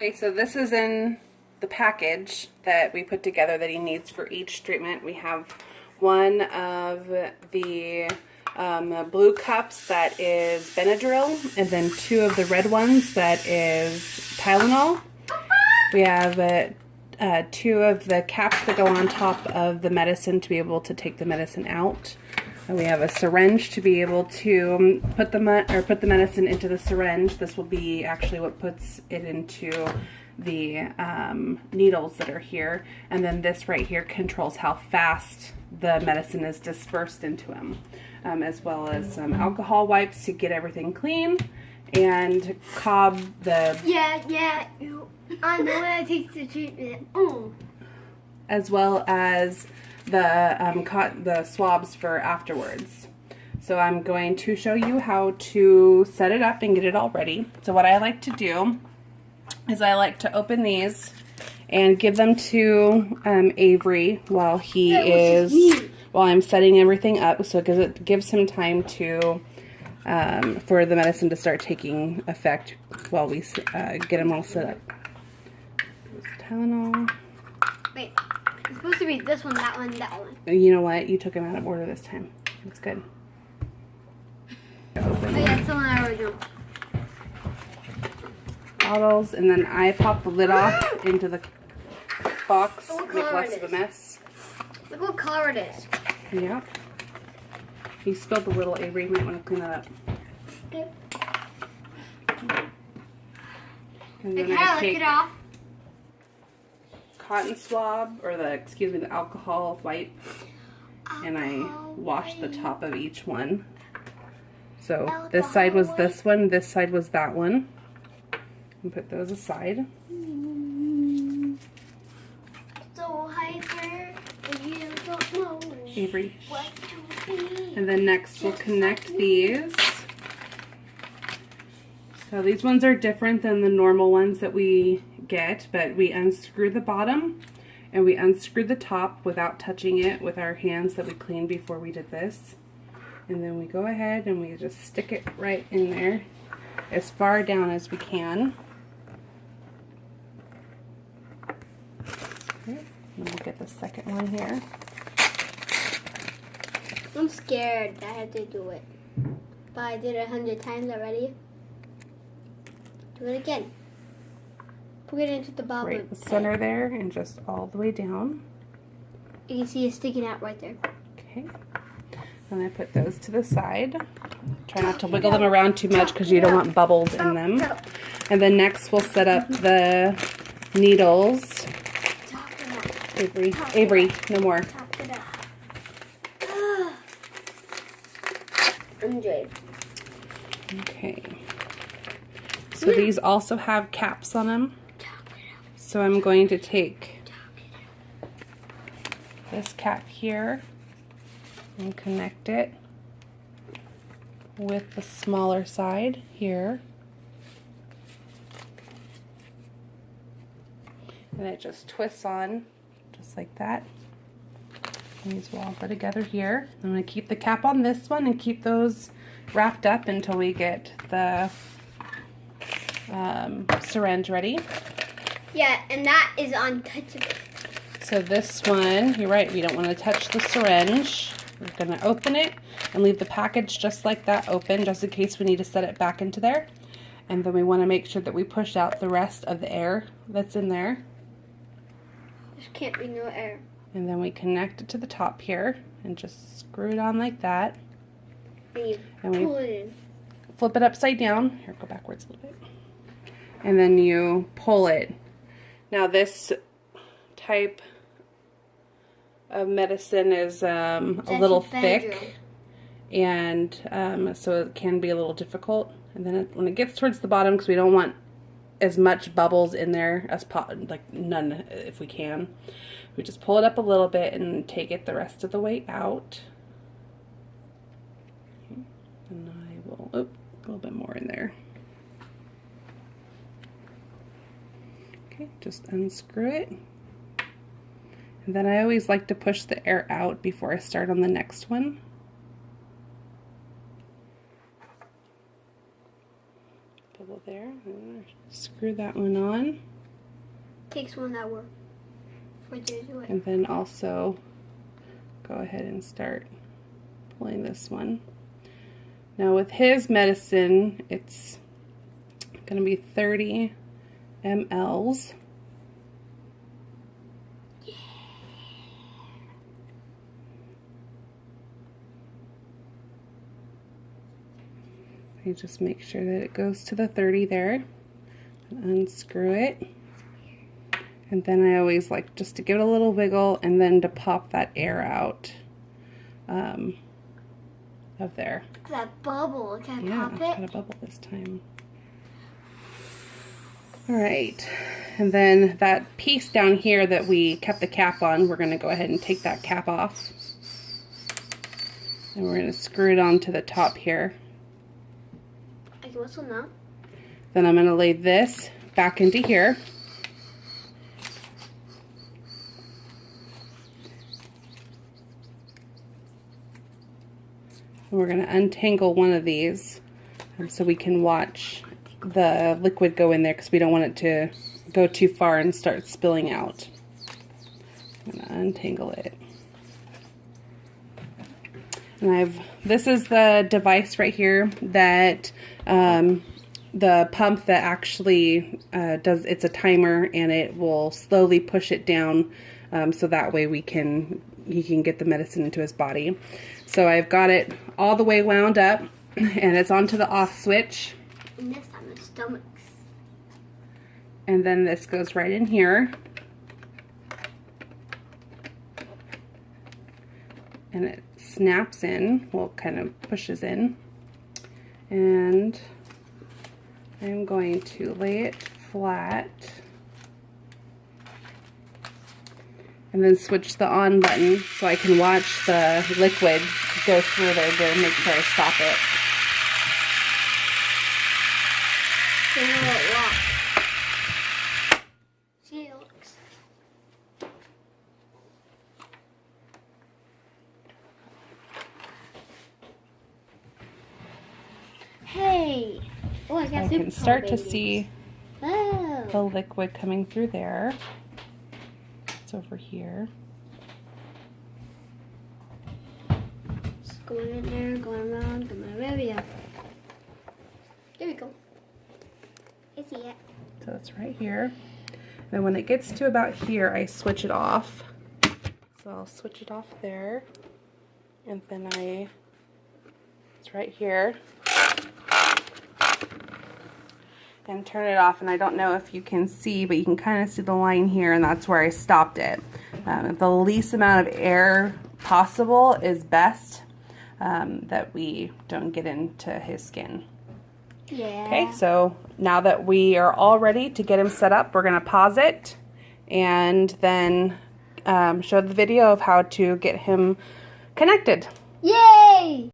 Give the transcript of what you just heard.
Okay, so this is in the package that we put together that he needs for each treatment. We have one of the blue cups that is Benadryl, and then two of the red ones that is Tylenol. We have two of the caps that go on top of the medicine to be able to take the medicine out. And we have a syringe to be able to put the medicine into the syringe. This will be actually what puts it into the needles that are here. And then this right here controls how fast the medicine is dispersed into him, as well as some alcohol wipes to get everything clean, and Cobb the I know when I take the treatment. Oh. As well as the swabs for afterwards. So I'm going to show you how to set it up and get it all ready. So what I like to do is I like to open these and give them to Avery while while I'm setting everything up, so it gives him time to for the medicine to start taking effect while we get them all set up. Tylenol. Wait, it's supposed to be this one, that one, that one. You know what? You took them out of order this time. That's good. Oh yeah, it's the one I already know. Bottles, and then I pop the lid off into the box, make less of a mess. Look what color it is. Yeah. You spilled a little, Avery. You might want to clean that up. Okay. And then I take cotton swab, or the alcohol wipe, and I wash the top of each one. So this side was this one, this side was that one. And put those aside. So hyper, you don't know Avery. what to be. And then next we'll connect these. So these ones are different than the normal ones that we get, but we unscrew the bottom and we unscrew the top without touching it with our hands that we cleaned before we did this. And then we go ahead and we just stick it right in there as far down as we can. Okay. And we'll get the second one here. I'm scared that I have to do it, but I did it 100 times already. Do it again. Put it into the bottom. Right in the center there and just all the way down. You can see it sticking out right there. Okay. And I put those to the side. Try not to wiggle them around too much because you don't want bubbles in them. And then next we'll set up the needles. Avery, no more. Okay. So these also have caps on them. So I'm going to take this cap here and connect it with the smaller side here. And it just twists on just like that. And these will all go together here. I'm going to keep the cap on this one and keep those wrapped up until we get the syringe ready. Yeah, and that is untouchable. So this one, you're right, we don't want to touch the syringe. We're going to open it and leave the package just like that open, just in case we need to set it back into there. And then we want to make sure that we push out the rest of the air that's in there. There can't be no air. And then we connect it to the top here and just screw it on like that. And you pull it in. Flip it upside down. Here, go backwards a little bit. And then you pull it. Now this type of medicine is a little thick, and so it can be a little difficult. And then when it gets towards the bottom, because we don't want as much bubbles in there as like none if we can, we just pull it up a little bit and take it the rest of the way out. And I will, a little bit more in there. Okay, just unscrew it. And then I always like to push the air out before I start on the next one. Bubble there. Screw that one on. Takes 1 hour for you to do it. And then also go ahead and start pulling this one. Now with his medicine, it's going to be 30 mLs. Yeah. You just make sure that it goes to the 30 there. And unscrew it. And then I always like just to give it a little wiggle and then to pop that air out of there. That bubble, can I pop it? Yeah, got a bubble this time. All right, and then that piece down here that we kept the cap on, we're going to go ahead and take that cap off. And we're going to screw it onto the top here. I can whistle now. Then I'm going to lay this back into here. And we're going to untangle one of these so we can watch the liquid go in there because we don't want it to go too far and start spilling out. I'm going to untangle it. And this is the device right here that the pump that actually it's a timer, and it will slowly push it down so that way he can get the medicine into his body. So I've got it all the way wound up, and it's onto the off switch. And this on the stomachs. And then this goes right in here. And it snaps in, well, kind of pushes in. And I'm going to lay it flat. And then switch the on button so I can watch the liquid go through there to make sure I stop it. See how it locks. See how it looks. Hey! Oh, I got I can start to see the Oh. liquid coming through there. It's over here. Just going in there, going around, going around. Yeah. There we go. I see it. So it's right here. Then when it gets to about here, I switch it off. So I'll switch it off there. And then it's right here. And turn it off, and I don't know if you can see, but you can kind of see the line here, and that's where I stopped it. The least amount of air possible is best, that we don't get into his skin. Yeah. Okay, so now that we are all ready to get him set up, we're going to pause it and then show the video of how to get him connected. Yay!